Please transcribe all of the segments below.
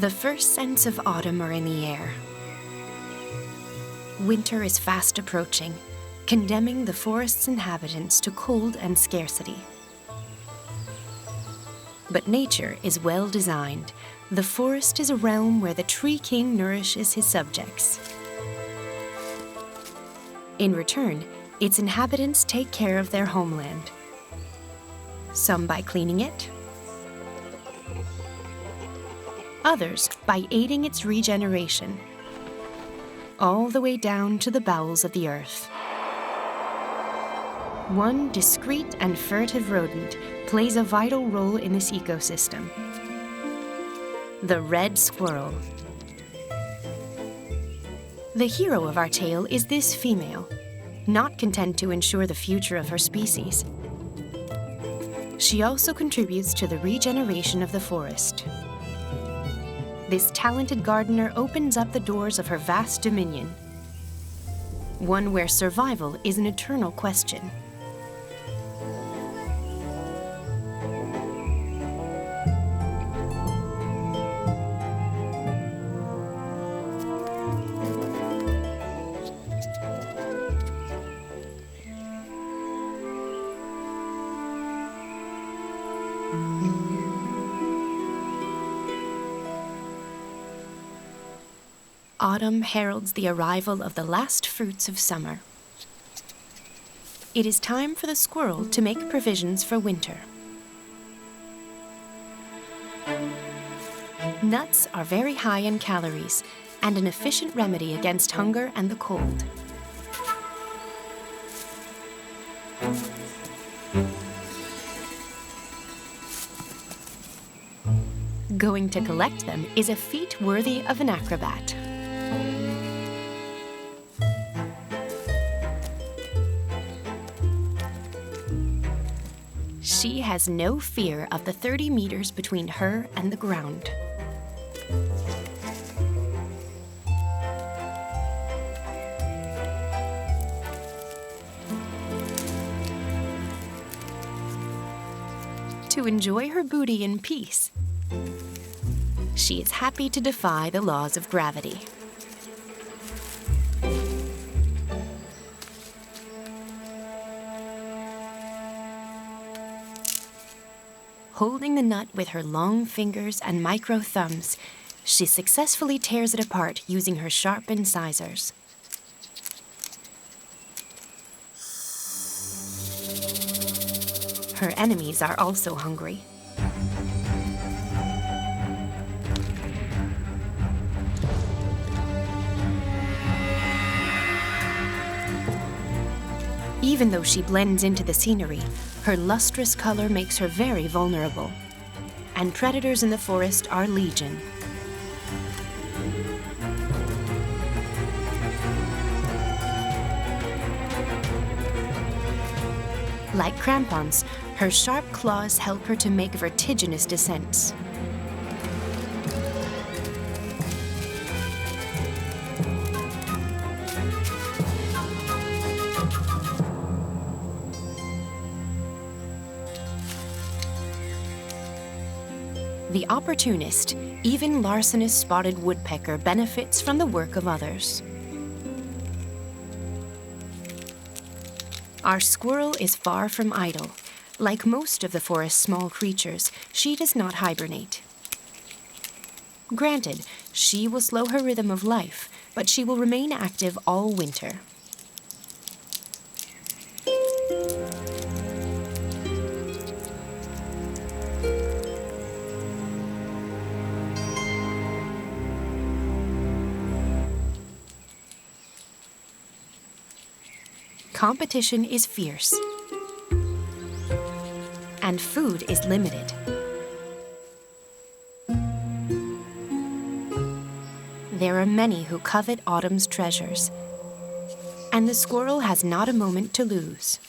The first scents of autumn are in the air. Winter is fast approaching, condemning the forest's inhabitants to cold and scarcity. But nature is well designed. The forest is a realm where the Tree King nourishes his subjects. In return, its inhabitants take care of their homeland. Some by cleaning it, others by aiding its regeneration, all the way down to the bowels of the earth. One discreet and furtive rodent plays a vital role in this ecosystem: the red squirrel. The hero of our tale is this female, not content to ensure the future of her species. She also contributes to the regeneration of the forest. This talented gardener opens up the doors of her vast dominion, one where survival is an eternal question. Autumn heralds the arrival of the last fruits of summer. It is time for the squirrel to make provisions for winter. Nuts are very high in calories and an efficient remedy against hunger and the cold. Going to collect them is a feat worthy of an acrobat. She has no fear of the 30 meters between her and the ground. To enjoy her booty in peace, she is happy to defy the laws of gravity. Holding the nut with her long fingers and micro thumbs, she successfully tears it apart using her sharp incisors. Her enemies are also hungry. Even though she blends into the scenery, her lustrous color makes her very vulnerable, and predators in the forest are legion. Like crampons, her sharp claws help her to make vertiginous descents. The opportunist, even larcenous spotted woodpecker, benefits from the work of others. Our squirrel is far from idle. Like most of the forest's small creatures, she does not hibernate. Granted, she will slow her rhythm of life, but she will remain active all winter. Competition is fierce, and food is limited. There are many who covet autumn's treasures, and the squirrel has not a moment to lose.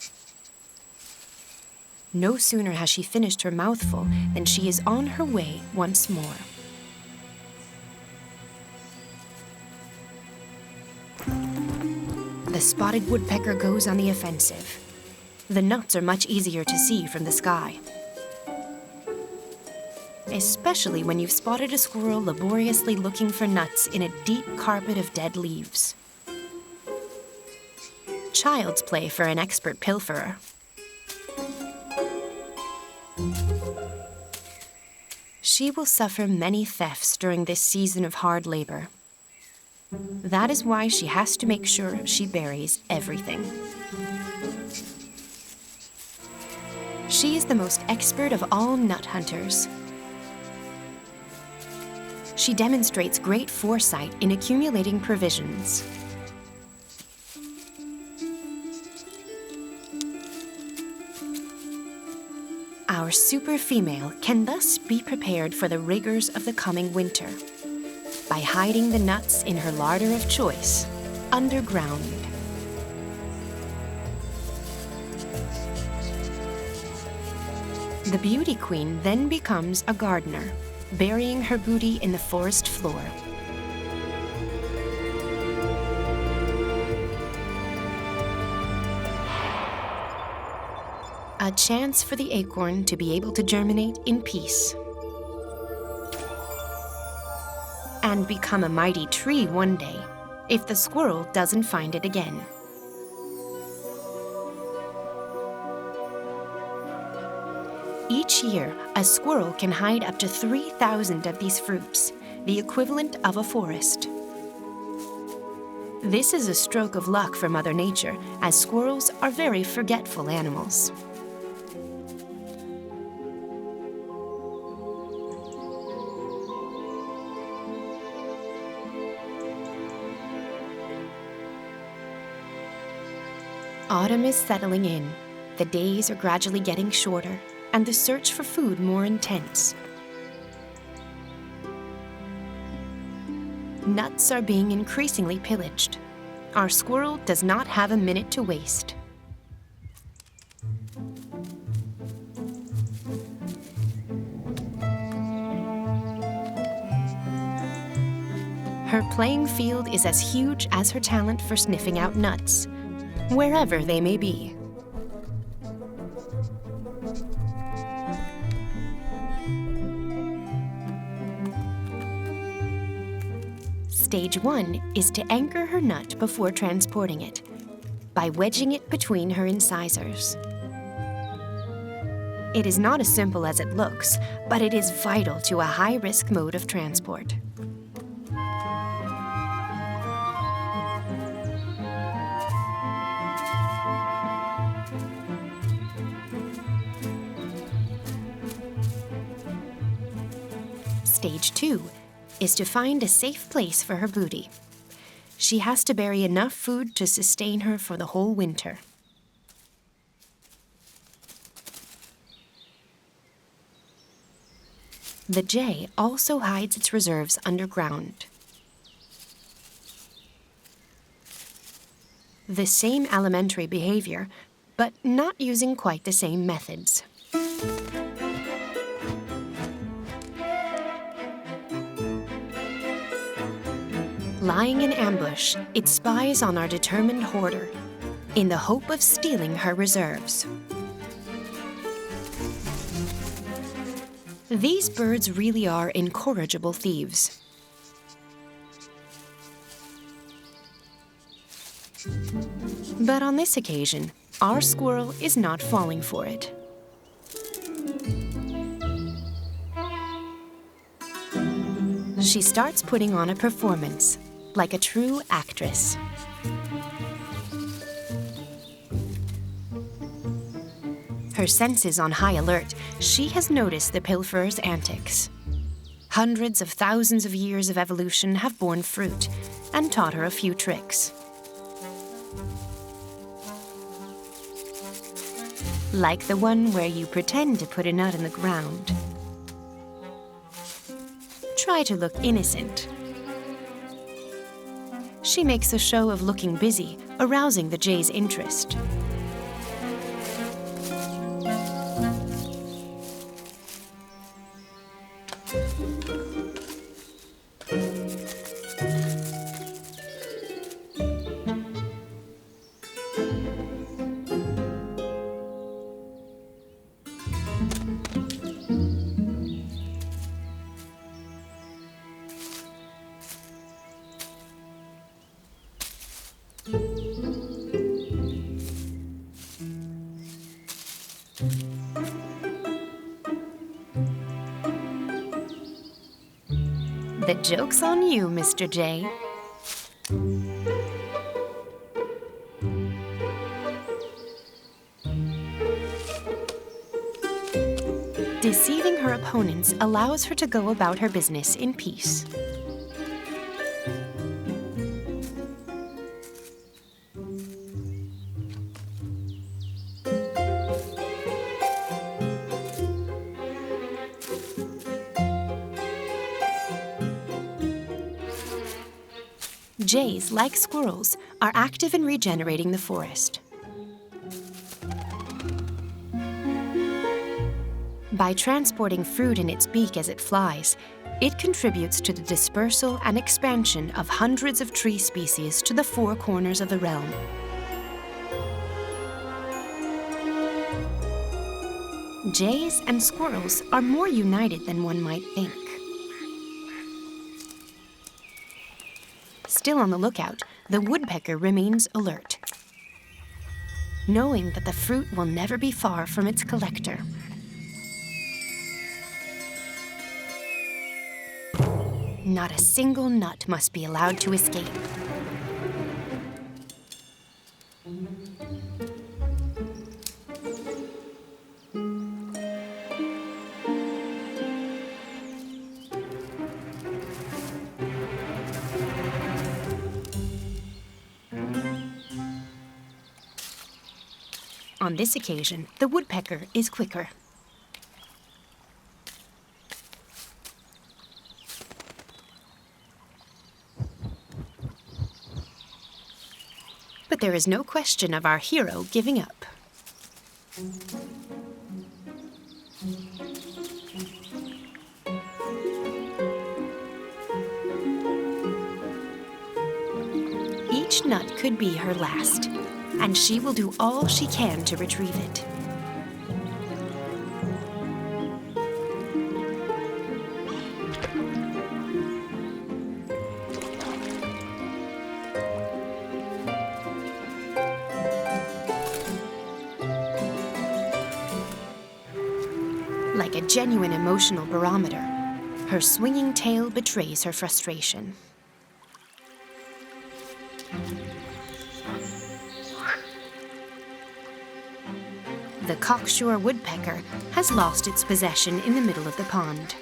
No sooner has she finished her mouthful than she is on her way once more. The spotted woodpecker goes on the offensive. The nuts are much easier to see from the sky. especially when you've spotted a squirrel laboriously looking for nuts in a deep carpet of dead leaves. Child's play for an expert pilferer. She will suffer many thefts during this season of hard labor. That is why she has to make sure she buries everything. She is the most expert of all nut hunters. She demonstrates great foresight in accumulating provisions. Our super female can thus be prepared for the rigors of the coming winter by hiding the nuts in her larder of choice, underground. The beauty queen then becomes a gardener, burying her booty in the forest floor. A chance for the acorn to be able to germinate in peace and become a mighty tree one day if the squirrel doesn't find it again. Each year, a squirrel can hide up to 3,000 of these fruits, the equivalent of a forest. This is a stroke of luck for Mother Nature, as squirrels are very forgetful animals. Autumn is settling in. The days are gradually getting shorter, and the search for food more intense. Nuts are being increasingly pillaged. Our squirrel does not have a minute to waste. Her playing field is as huge as her talent for sniffing out nuts, wherever they may be. Stage 1 is to anchor her nut before transporting it, by wedging it between her incisors. It is not as simple as it looks, but it is vital to a high-risk mode of transport. Stage 2 is to find a safe place for her booty. She has to bury enough food to sustain her for the whole winter. The jay also hides its reserves underground. The same alimentary behavior, but not using quite the same methods. Lying in ambush, it spies on our determined hoarder, in the hope of stealing her reserves. These birds really are incorrigible thieves. But on this occasion, our squirrel is not falling for it. She starts putting on a performance, like a true actress. Her senses on high alert, she has noticed the pilferer's antics. Hundreds of thousands of years of evolution have borne fruit and taught her a few tricks. Like the one where you pretend to put a nut in the ground. Try to look innocent. She makes a show of looking busy, arousing the jay's interest. The joke's on you, Mr. Jay. Deceiving her opponents allows her to go about her business in peace. Jays, like squirrels, are active in regenerating the forest. By transporting fruit in its beak as it flies, it contributes to the dispersal and expansion of hundreds of tree species to the four corners of the realm. Jays and squirrels are more united than one might think. Still on the lookout, the woodpecker remains alert, knowing that the fruit will never be far from its collector. Not a single nut must be allowed to escape. On this occasion, the woodpecker is quicker. But there is no question of our hero giving up. Each nut could be her last, and she will do all she can to retrieve it. Like a genuine emotional barometer, her swinging tail betrays her frustration. The cocksure woodpecker has lost its possession in the middle of the pond.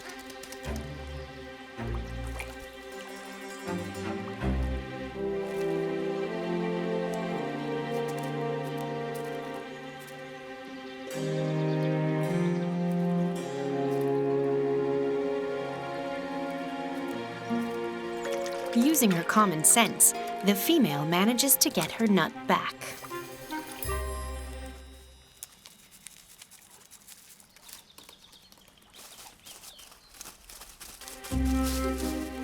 Using her common sense, the female manages to get her nut back.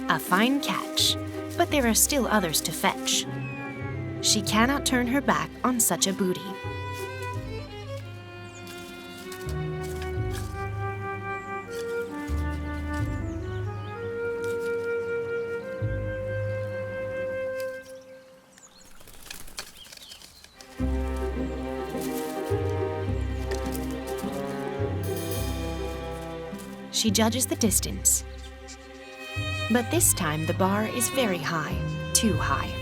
A fine catch, but there are still others to fetch. She cannot turn her back on such a booty. She judges the distance. But this time the bar is very high, too high.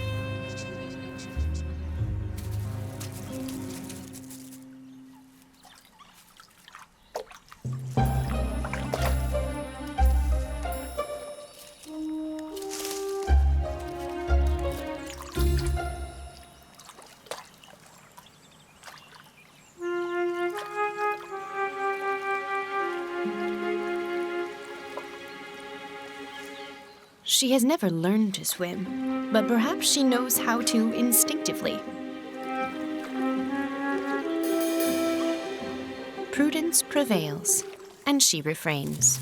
She has never learned to swim, but perhaps she knows how to instinctively. Prudence prevails, and she refrains.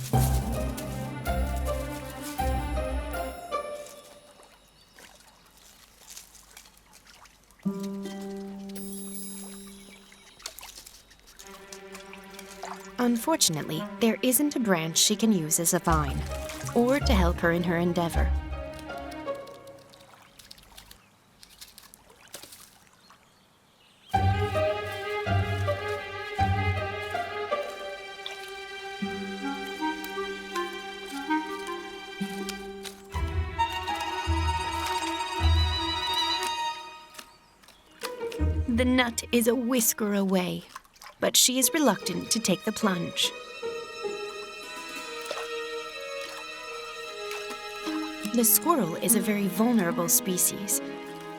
Unfortunately, there isn't a branch she can use as a vine, or to help her in her endeavor. The nut is a whisker away, but she is reluctant to take the plunge. The squirrel is a very vulnerable species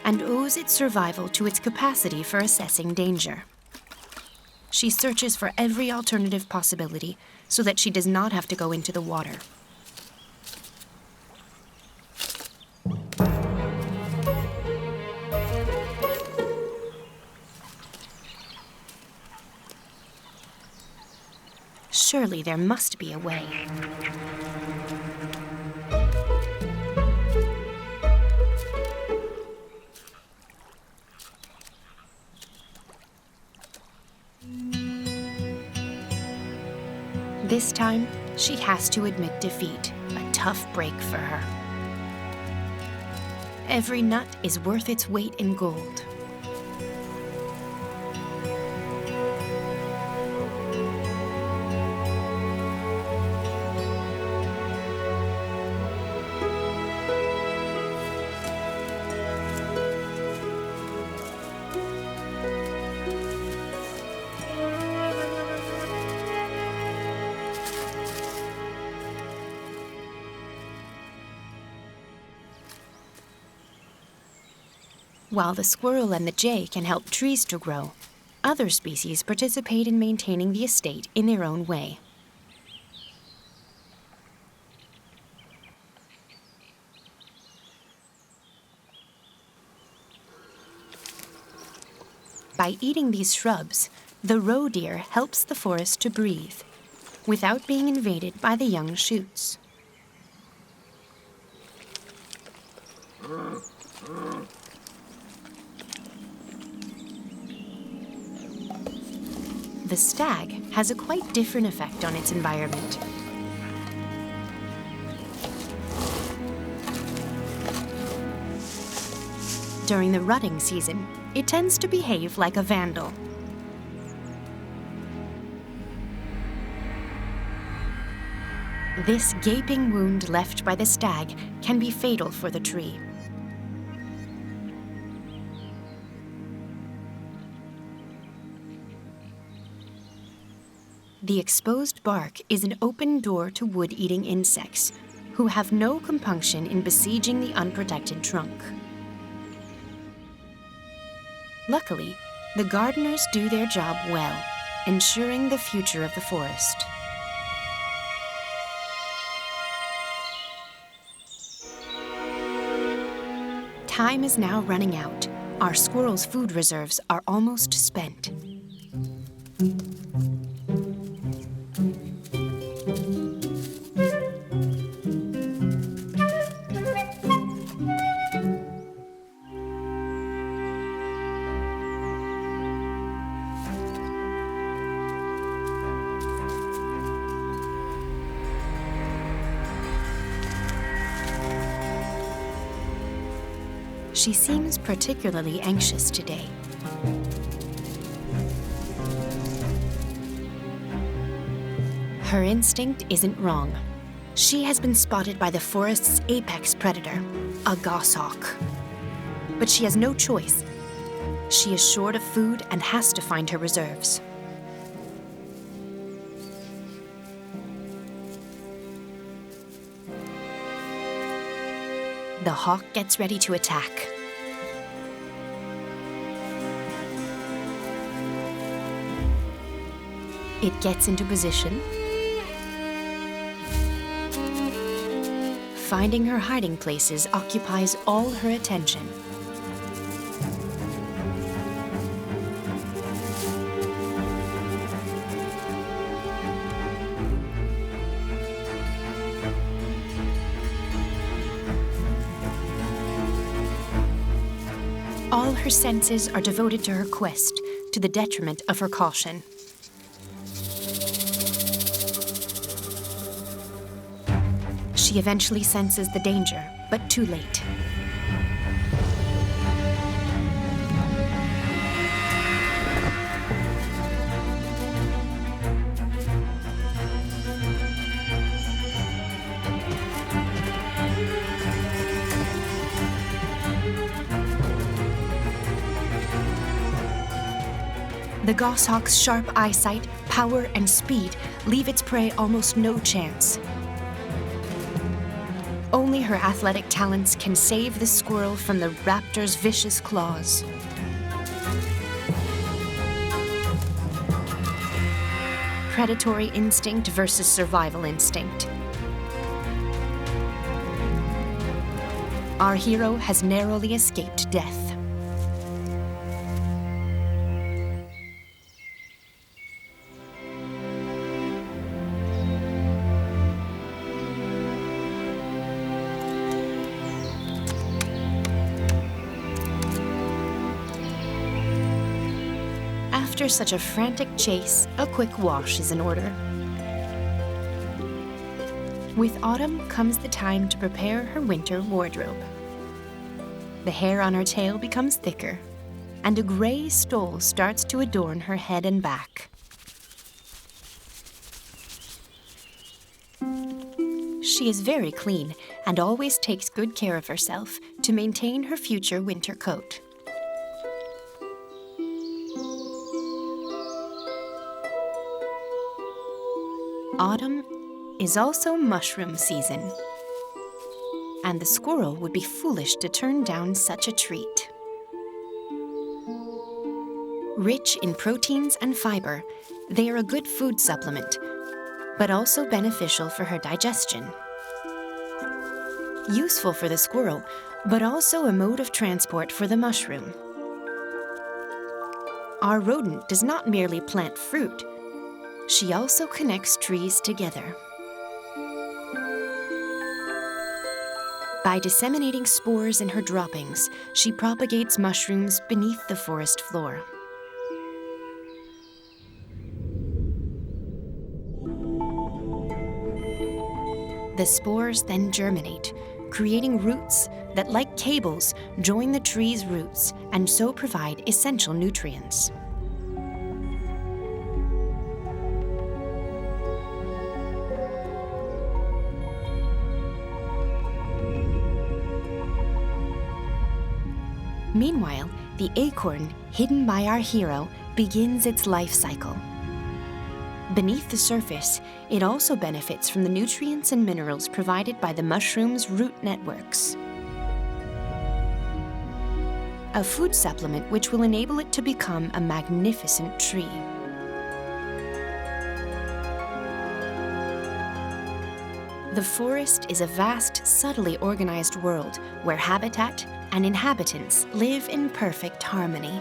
and owes its survival to its capacity for assessing danger. She searches for every alternative possibility so that she does not have to go into the water. Surely there must be a way. This time, she has to admit defeat, a tough break for her. Every nut is worth its weight in gold. While the squirrel and the jay can help trees to grow, other species participate in maintaining the estate in their own way. By eating these shrubs, the roe deer helps the forest to breathe, without being invaded by the young shoots. The stag has a quite different effect on its environment. During the rutting season, it tends to behave like a vandal. This gaping wound left by the stag can be fatal for the tree. The exposed bark is an open door to wood-eating insects, who have no compunction in besieging the unprotected trunk. Luckily, the gardeners do their job well, ensuring the future of the forest. Time is now running out. Our squirrel's food reserves are almost spent. She seems particularly anxious today. Her instinct isn't wrong. She has been spotted by the forest's apex predator, a goshawk. But she has no choice. She is short of food and has to find her reserves. The hawk gets ready to attack. It gets into position. Finding her hiding places occupies all her attention. All her senses are devoted to her quest, to the detriment of her caution. She eventually senses the danger, but too late. The goshawk's sharp eyesight, power, and speed leave its prey almost no chance. Only her athletic talents can save the squirrel from the raptor's vicious claws. Predatory instinct versus survival instinct. Our hero has narrowly escaped death. After such a frantic chase, a quick wash is in order. With autumn comes the time to prepare her winter wardrobe. The hair on her tail becomes thicker, and a gray stole starts to adorn her head and back. She is very clean and always takes good care of herself to maintain her future winter coat. Autumn is also mushroom season, and the squirrel would be foolish to turn down such a treat. Rich in proteins and fiber, they are a good food supplement, but also beneficial for her digestion. Useful for the squirrel, but also a mode of transport for the mushroom. Our rodent does not merely plant fruit, she also connects trees together. By disseminating spores in her droppings, she propagates mushrooms beneath the forest floor. The spores then germinate, creating roots that, like cables, join the tree's roots and so provide essential nutrients. Meanwhile, the acorn, hidden by our hero, begins its life cycle. Beneath the surface, it also benefits from the nutrients and minerals provided by the mushroom's root networks. A food supplement which will enable it to become a magnificent tree. The forest is a vast, subtly organized world where habitat and inhabitants live in perfect harmony.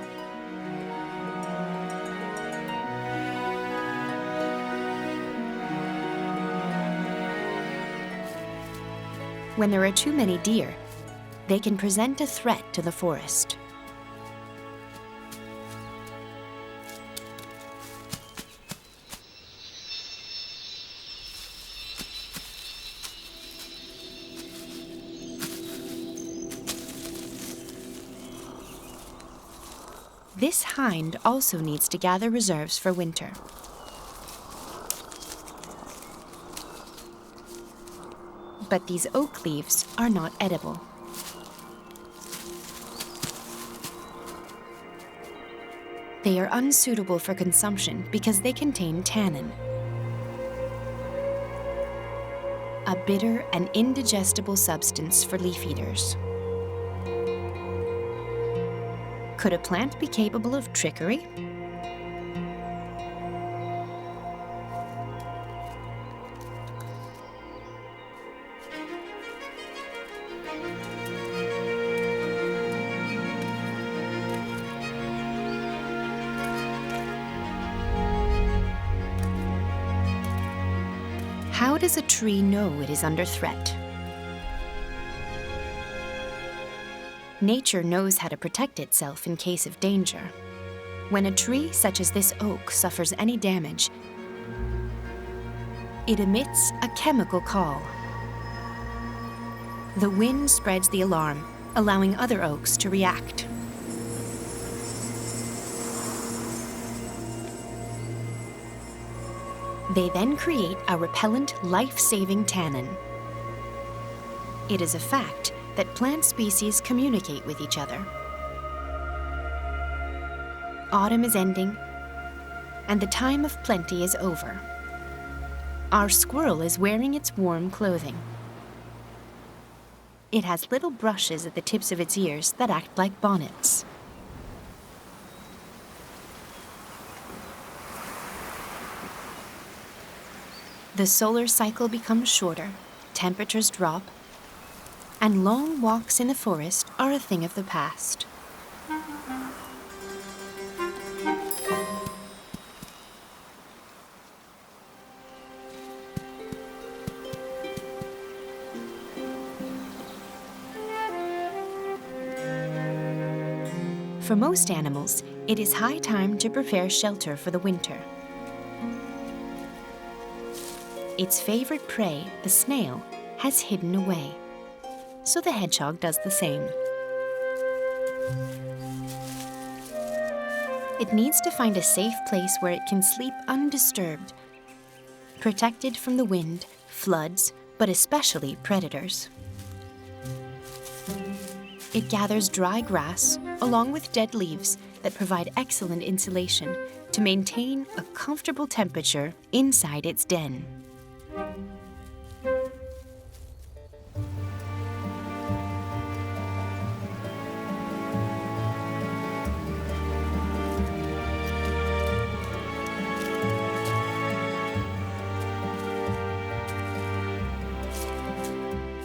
When there are too many deer, they can present a threat to the forest. This hind also needs to gather reserves for winter. But these oak leaves are not edible. They are unsuitable for consumption because they contain tannin, a bitter and indigestible substance for leaf eaters. Could a plant be capable of trickery? How does a tree know it is under threat? Nature knows how to protect itself in case of danger. When a tree such as this oak suffers any damage, it emits a chemical call. The wind spreads the alarm, allowing other oaks to react. They then create a repellent, life-saving tannin. It is a fact that plant species communicate with each other. Autumn is ending, and the time of plenty is over. Our squirrel is wearing its warm clothing. It has little brushes at the tips of its ears that act like bonnets. The solar cycle becomes shorter, temperatures drop, and long walks in the forest are a thing of the past. For most animals, it is high time to prepare shelter for the winter. Its favorite prey, the snail, has hidden away, so the hedgehog does the same. It needs to find a safe place where it can sleep undisturbed, protected from the wind, floods, but especially predators. It gathers dry grass along with dead leaves that provide excellent insulation to maintain a comfortable temperature inside its den.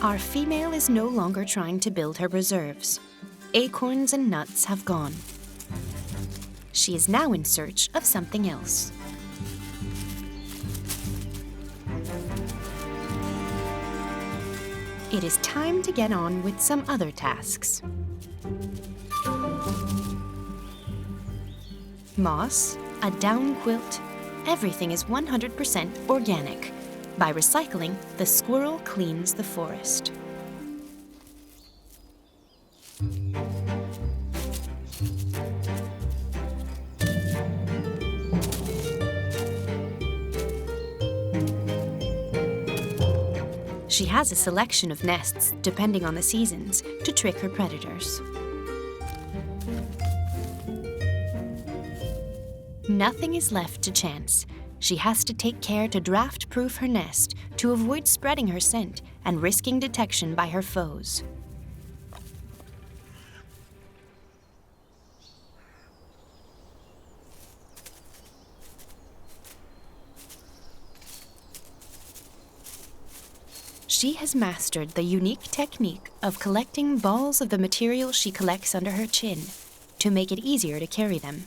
Our female is no longer trying to build her reserves. Acorns and nuts have gone. She is now in search of something else. It is time to get on with some other tasks. Moss, a down quilt, everything is 100% organic. By recycling, the squirrel cleans the forest. She has a selection of nests, depending on the seasons, to trick her predators. Nothing is left to chance. She has to take care to draft-proof her nest to avoid spreading her scent and risking detection by her foes. She has mastered the unique technique of collecting balls of the material she collects under her chin to make it easier to carry them.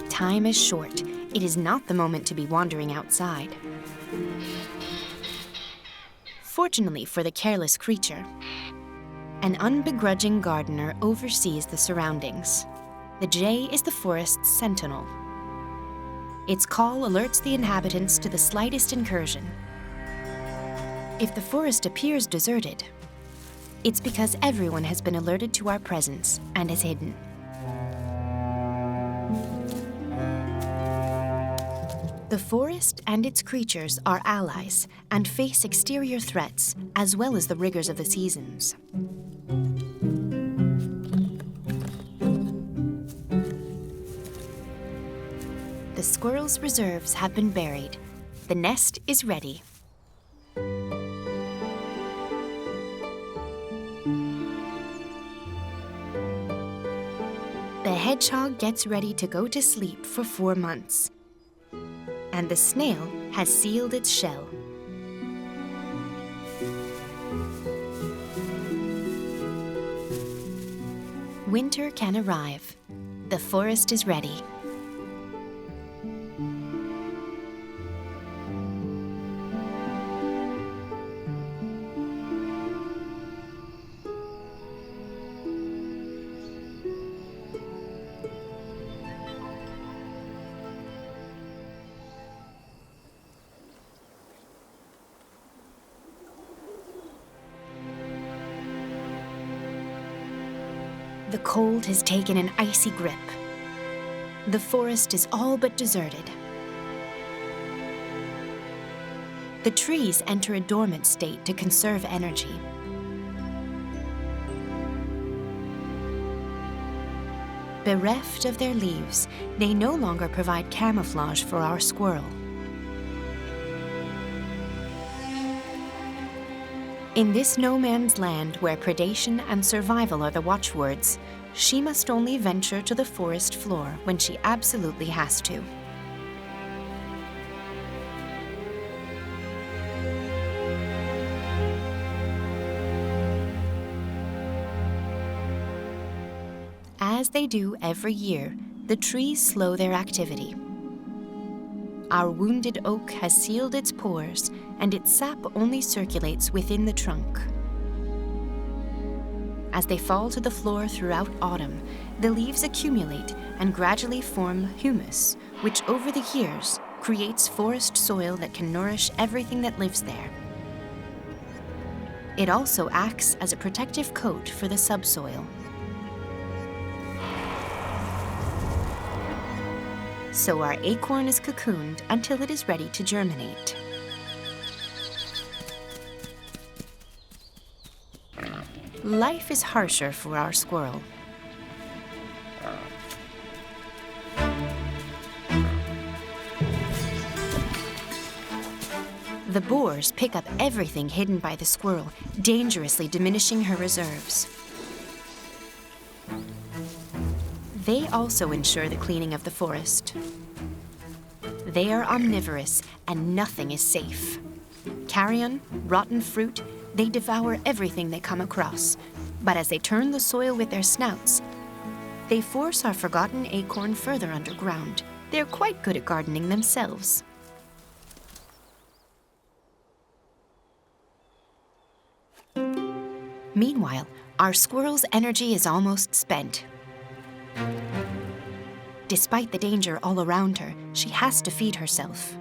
Time is short. It is not the moment to be wandering outside. Fortunately for the careless creature, an unbegrudging gardener oversees the surroundings. The jay is the forest's sentinel. Its call alerts the inhabitants to the slightest incursion. If the forest appears deserted, it's because everyone has been alerted to our presence and is hidden. The forest and its creatures are allies and face exterior threats as well as the rigors of the seasons. The squirrel's reserves have been buried. The nest is ready. The hedgehog gets ready to go to sleep for 4 months. And the snail has sealed its shell. Winter can arrive. The forest is ready. The cold has taken an icy grip. The forest is all but deserted. The trees enter a dormant state to conserve energy. Bereft of their leaves, they no longer provide camouflage for our squirrel. In this no man's land where predation and survival are the watchwords, she must only venture to the forest floor when she absolutely has to. As they do every year, the trees slow their activity. Our wounded oak has sealed its pores, and its sap only circulates within the trunk. As they fall to the floor throughout autumn, the leaves accumulate and gradually form humus, which over the years creates forest soil that can nourish everything that lives there. It also acts as a protective coat for the subsoil. So our acorn is cocooned until it is ready to germinate. Life is harsher for our squirrel. The boars pick up everything hidden by the squirrel, dangerously diminishing her reserves. They also ensure the cleaning of the forest. They are omnivorous, and nothing is safe. Carrion, rotten fruit, they devour everything they come across. But as they turn the soil with their snouts, they force our forgotten acorn further underground. They're quite good at gardening themselves. Meanwhile, our squirrel's energy is almost spent. Despite the danger all around her, she has to feed herself.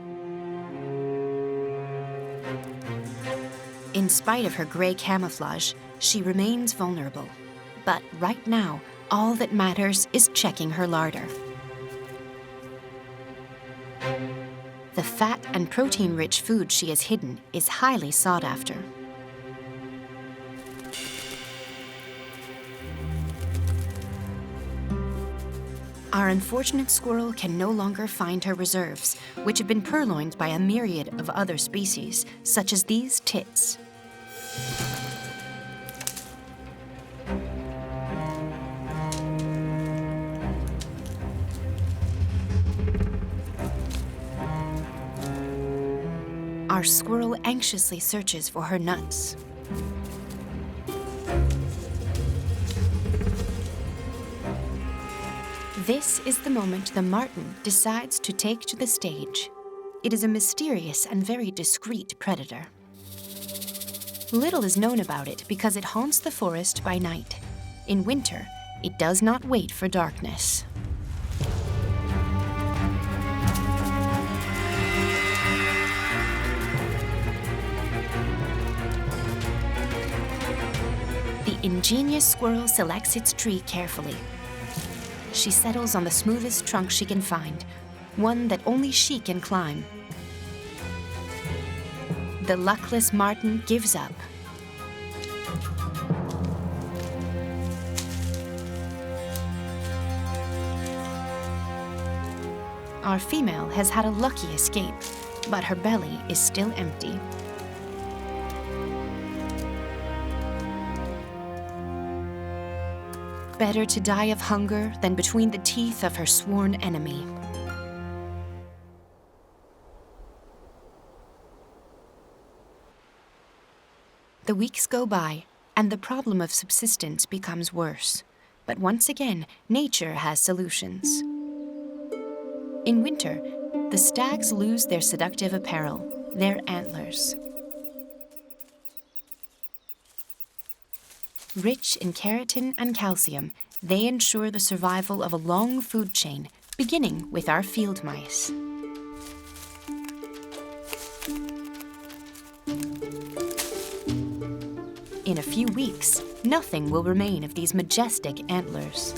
In spite of her gray camouflage, she remains vulnerable. But right now, all that matters is checking her larder. The fat and protein-rich food she has hidden is highly sought after. Our unfortunate squirrel can no longer find her reserves, which have been purloined by a myriad of other species, such as these tits. Our squirrel anxiously searches for her nuts. This is the moment the marten decides to take to the stage. It is a mysterious and very discreet predator. Little is known about it because it haunts the forest by night. In winter, it does not wait for darkness. The ingenious squirrel selects its tree carefully. She settles on the smoothest trunk she can find, one that only she can climb. The luckless marten gives up. Our female has had a lucky escape, but her belly is still empty. Better to die of hunger than between the teeth of her sworn enemy. The weeks go by, and the problem of subsistence becomes worse. But once again, nature has solutions. In winter, the stags lose their seductive apparel, their antlers. Rich in keratin and calcium, they ensure the survival of a long food chain, beginning with our field mice. In a few weeks, nothing will remain of these majestic antlers.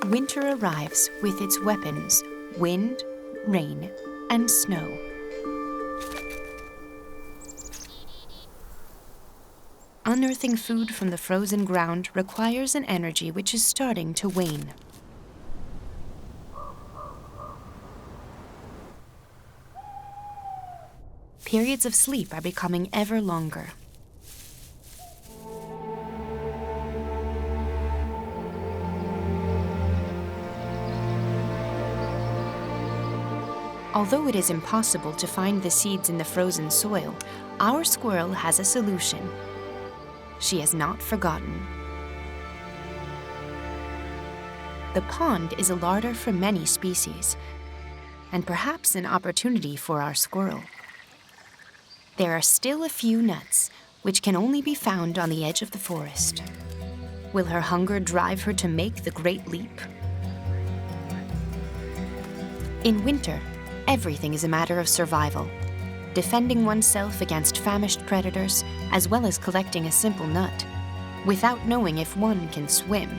Winter arrives with its weapons, wind, rain, and snow. Unearthing food from the frozen ground requires an energy which is starting to wane. Periods of sleep are becoming ever longer. Although it is impossible to find the seeds in the frozen soil, our squirrel has a solution. She has not forgotten. The pond is a larder for many species, and perhaps an opportunity for our squirrel. There are still a few nuts, which can only be found on the edge of the forest. Will her hunger drive her to make the great leap? In winter, everything is a matter of survival, defending oneself against famished predators, as well as collecting a simple nut, without knowing if one can swim.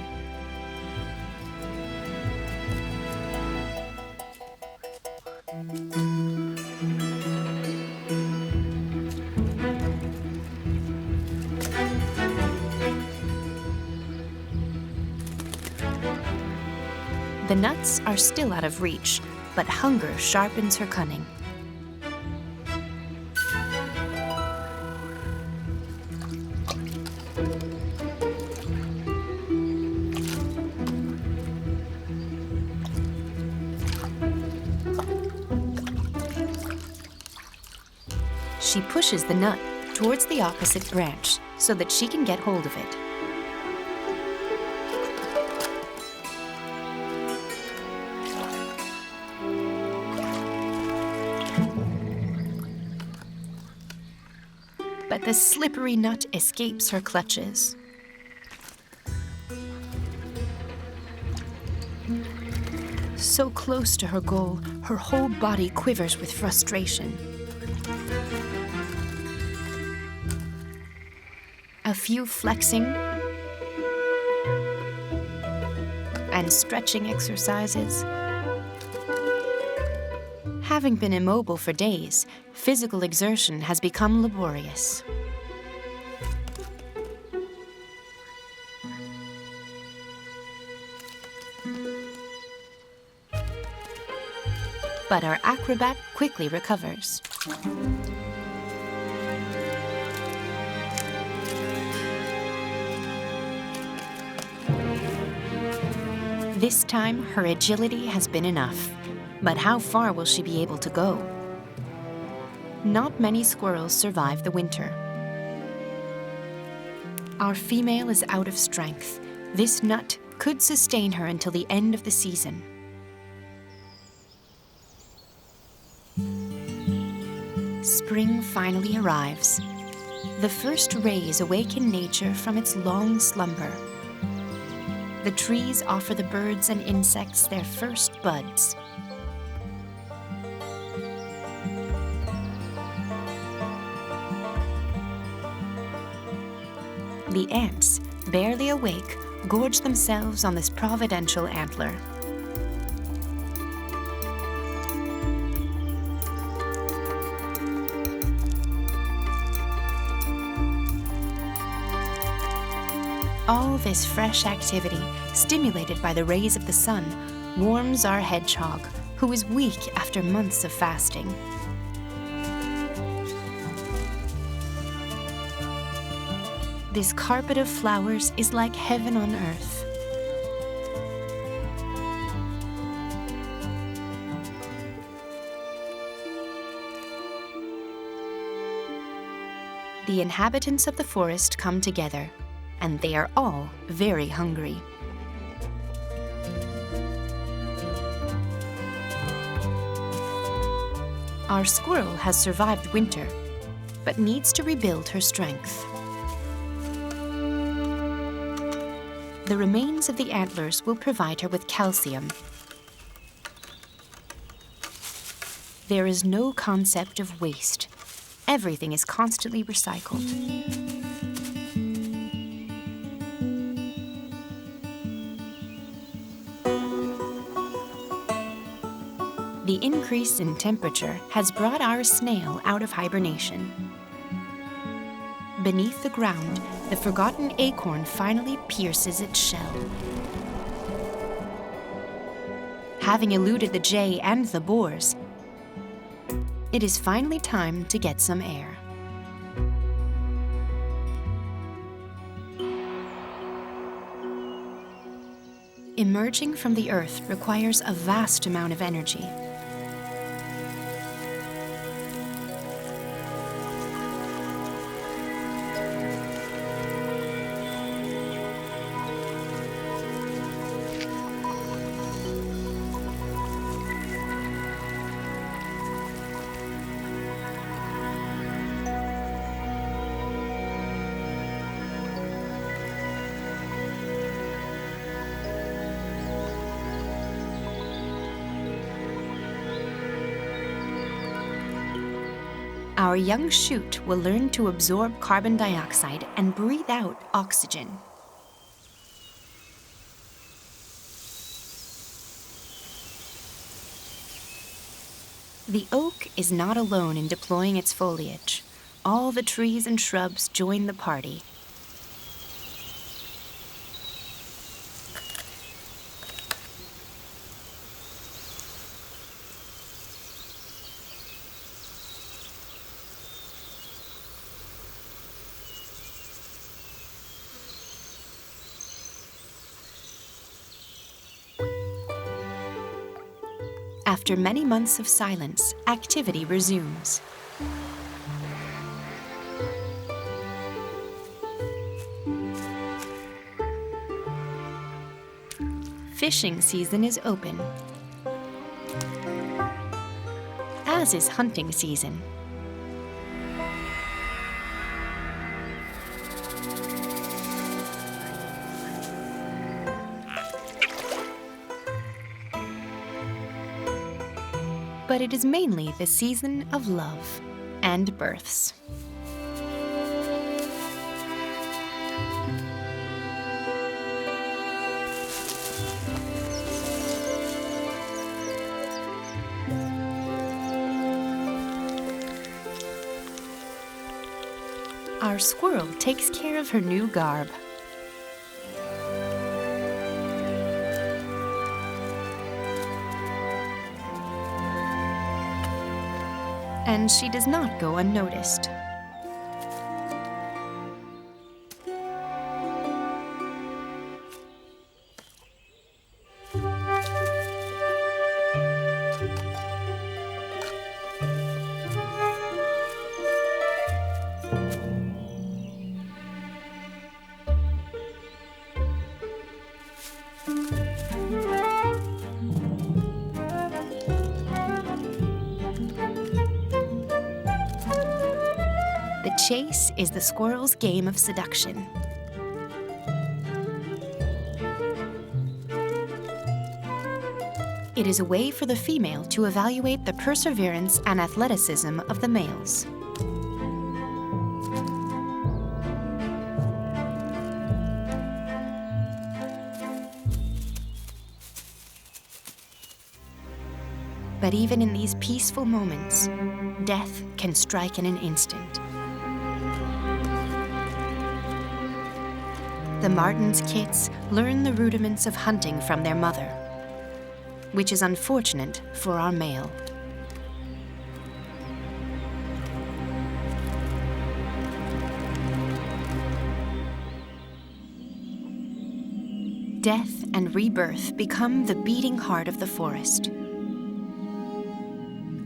The nuts are still out of reach, but hunger sharpens her cunning. She pushes the nut towards the opposite branch so that she can get hold of it. But the slippery nut escapes her clutches. So close to her goal, her whole body quivers with frustration. A few flexing and stretching exercises. Having been immobile for days, physical exertion has become laborious. But our acrobat quickly recovers. This time, her agility has been enough. But how far will she be able to go? Not many squirrels survive the winter. Our female is out of strength. This nut could sustain her until the end of the season. Spring finally arrives. The first rays awaken nature from its long slumber. The trees offer the birds and insects their first buds. The ants, barely awake, gorge themselves on this providential antler. All this fresh activity, stimulated by the rays of the sun, warms our hedgehog, who is weak after months of fasting. This carpet of flowers is like heaven on earth. The inhabitants of the forest come together, and they are all very hungry. Our squirrel has survived winter, but needs to rebuild her strength. The remains of the antlers will provide her with calcium. There is no concept of waste. Everything is constantly recycled. The increase in temperature has brought our snail out of hibernation. Beneath the ground, the forgotten acorn finally pierces its shell. Having eluded the jay and the boars, it is finally time to get some air. Emerging from the earth requires a vast amount of energy. Our young shoot will learn to absorb carbon dioxide and breathe out oxygen. The oak is not alone in deploying its foliage. All the trees and shrubs join the party. After many months of silence, activity resumes. Fishing season is open, as is hunting season. But it is mainly the season of love and births. Our squirrel takes care of her new garb. And she does not go unnoticed. The chase is the squirrel's game of seduction. It is a way for the female to evaluate the perseverance and athleticism of the males. But even in these peaceful moments, death can strike in an instant. The marten's kits learn the rudiments of hunting from their mother, which is unfortunate for our male. Death and rebirth become the beating heart of the forest.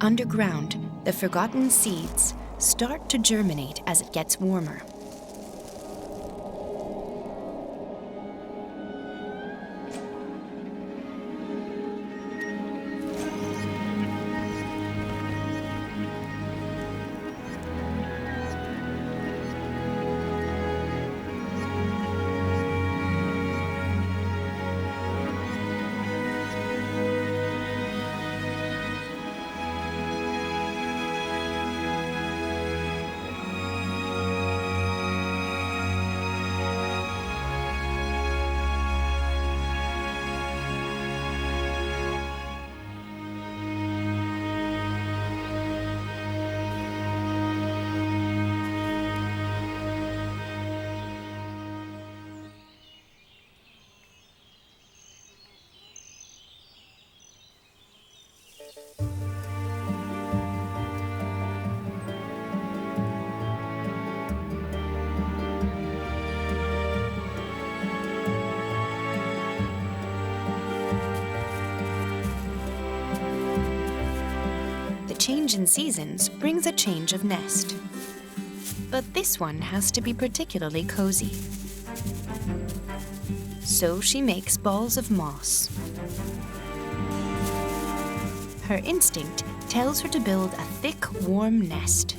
Underground, the forgotten seeds start to germinate as it gets warmer. The change in seasons brings a change of nest. But this one has to be particularly cozy. So she makes balls of moss. Her instinct tells her to build a thick, warm nest.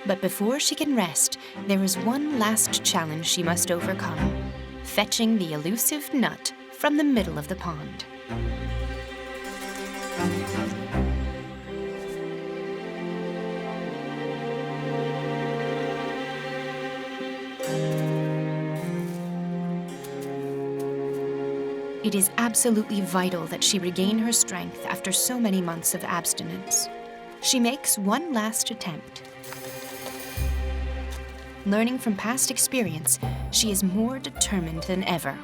But before she can rest, there is one last challenge she must overcome: fetching the elusive nut from the middle of the pond. It is absolutely vital that she regain her strength after so many months of abstinence. She makes one last attempt. Learning from past experience, she is more determined than ever.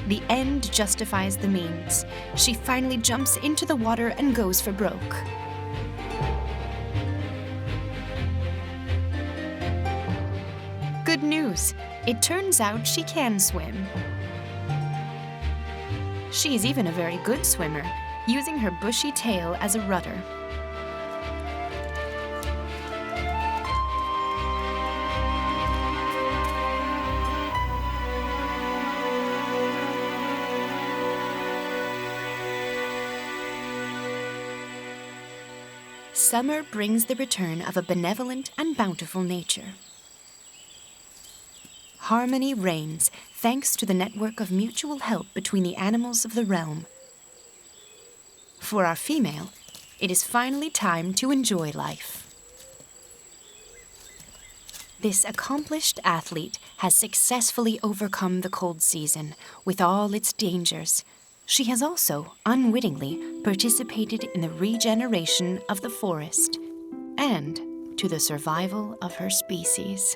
The end justifies the means. She finally jumps into the water and goes for broke. Good news! It turns out she can swim. She is even a very good swimmer, using her bushy tail as a rudder. Summer brings the return of a benevolent and bountiful nature. Harmony reigns thanks to the network of mutual help between the animals of the realm. For our female, it is finally time to enjoy life. This accomplished athlete has successfully overcome the cold season with all its dangers. She has also, unwittingly, participated in the regeneration of the forest and to the survival of her species.